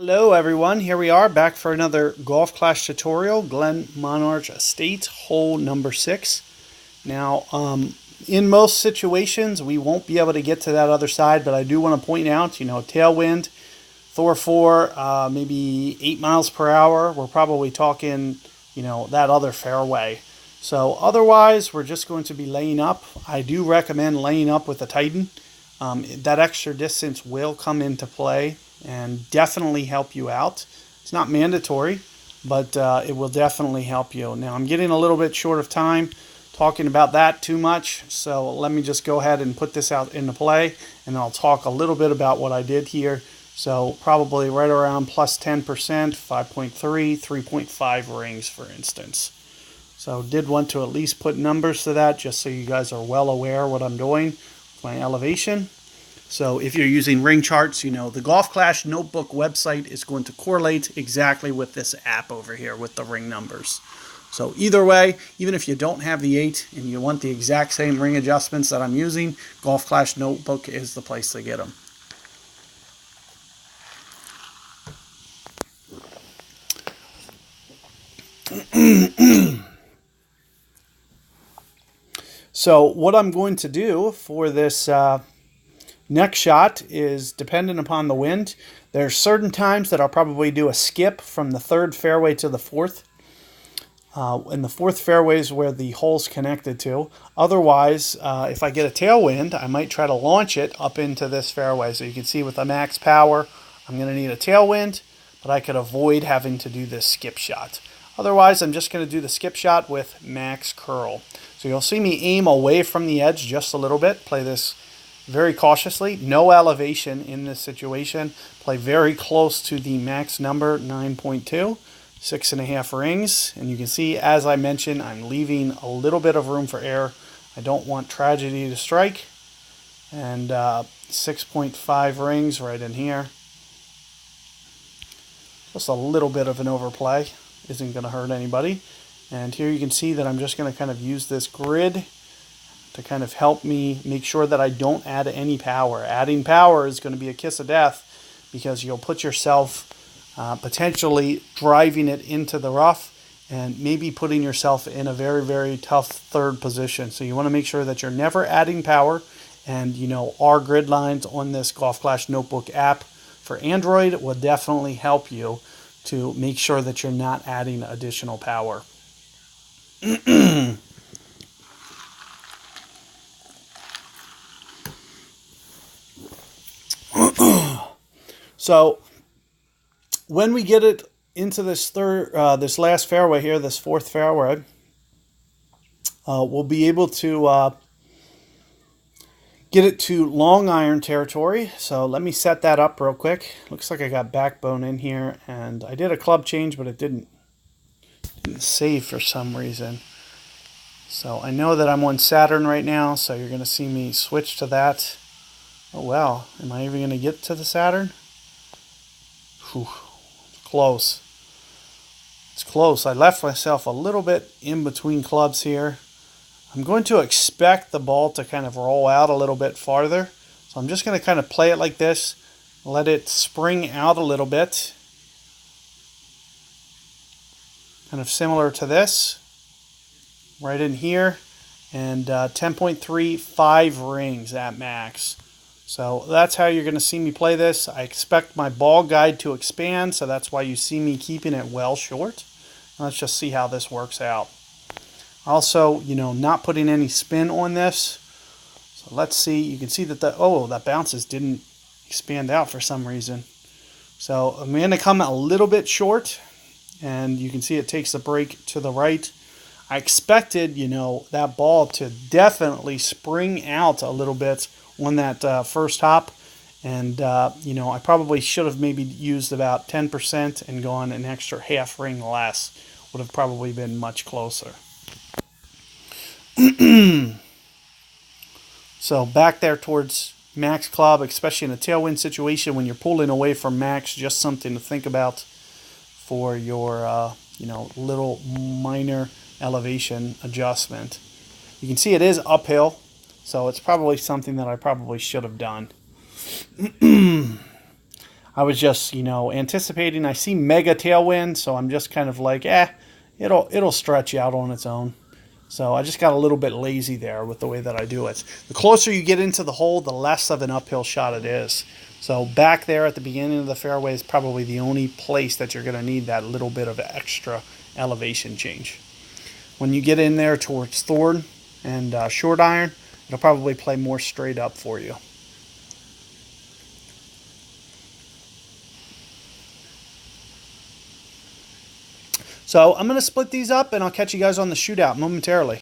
Hello everyone, here we are back for another Golf Clash tutorial, Glen Monarch Estates, hole number 6. Now, in most situations, we won't be able to get to that other side, but I do want to point out, tailwind, Thor 4, maybe 8 miles per hour. We're probably talking, that other fairway. So otherwise, we're just going to be laying up. I do recommend laying up with a Titan. That extra distance will come into play and definitely help you out. It's not mandatory, but it will definitely help you. Now, I'm getting a little bit short of time talking about that too much, so let me just go ahead and put this out into play, and I'll talk a little bit about what I did here. So probably right around plus 10%, 5.3, 3.5 rings, for instance. So did want to at least put numbers to that just so you guys are well aware what I'm doing with my elevation. So if you're using ring charts, the Golf Clash Notebook website is going to correlate exactly with this app over here with the ring numbers. So either way, even if you don't have the 8 and you want the exact same ring adjustments that I'm using, Golf Clash Notebook is the place to get them. So what I'm going to do for this next shot is dependent upon the wind. There's certain times that I'll probably do a skip from the third fairway to the fourth. And the fourth fairway is where the hole's connected to. Otherwise, if I get a tailwind, I might try to launch it up into this fairway. So you can see with the max power, I'm going to need a tailwind, but I could avoid having to do this skip shot. Otherwise, I'm just going to do the skip shot with max curl. So you'll see me aim away from the edge just a little bit. Play this very cautiously. No elevation in this situation. Play very close to the max number, 9.2. 6.5 rings. And you can see, as I mentioned, I'm leaving a little bit of room for error. I don't want tragedy to strike. And 6.5 rings right in here. Just a little bit of an overplay. Isn't going to hurt anybody. And here you can see that I'm just going to kind of use this grid to kind of help me make sure that I don't add any power. Adding power is going to be a kiss of death because you'll put yourself potentially driving it into the rough and maybe putting yourself in a very, very tough third position. So you want to make sure that you're never adding power. And, our grid lines on this Golf Clash Notebook app for Android will definitely help you to make sure that you're not adding additional power. So when we get it into this this last fairway here, this fourth fairway, we'll be able to get it to long iron territory. So let me set that up real quick. Looks like I got backbone in here, and I did a club change, but it didn't save for some reason. So I know that I'm on Saturn right now, so you're going to see me switch to that. Oh, well, am I even going to get to the Saturn? Whew. Close. It's close. I left myself a little bit in between clubs here. I'm going to expect the ball to kind of roll out a little bit farther. So I'm just going to kind of play it like this. Let it spring out a little bit. Kind of similar to this. Right in here. And 10.35 rings at max. So that's how you're going to see me play this. I expect my ball guide to expand, so that's why you see me keeping it well short. Let's just see how this works out. Also, not putting any spin on this. So let's see. You can see that that bounces didn't expand out for some reason. So I'm going to come a little bit short, and you can see it takes the break to the right. I expected, that ball to definitely spring out a little bit on that first hop. And, I probably should have maybe used about 10% and gone an extra half ring less. Would have probably been much closer. So back there towards max club, especially in a tailwind situation when you're pulling away from max, just something to think about for your, little minor elevation adjustment. You can see it is uphill, so it's probably something that I probably should have done. I was just, anticipating. I see mega tailwind, so I'm just kind of like, it'll stretch out on its own. So I just got a little bit lazy there with the way that I do it. The closer you get into the hole, the less of an uphill shot it is. So back there at the beginning of the fairway is probably the only place that you're going to need that little bit of extra elevation change. When you get in there towards thorn and short iron, it'll probably play more straight up for you. So I'm going to split these up, and I'll catch you guys on the shootout momentarily.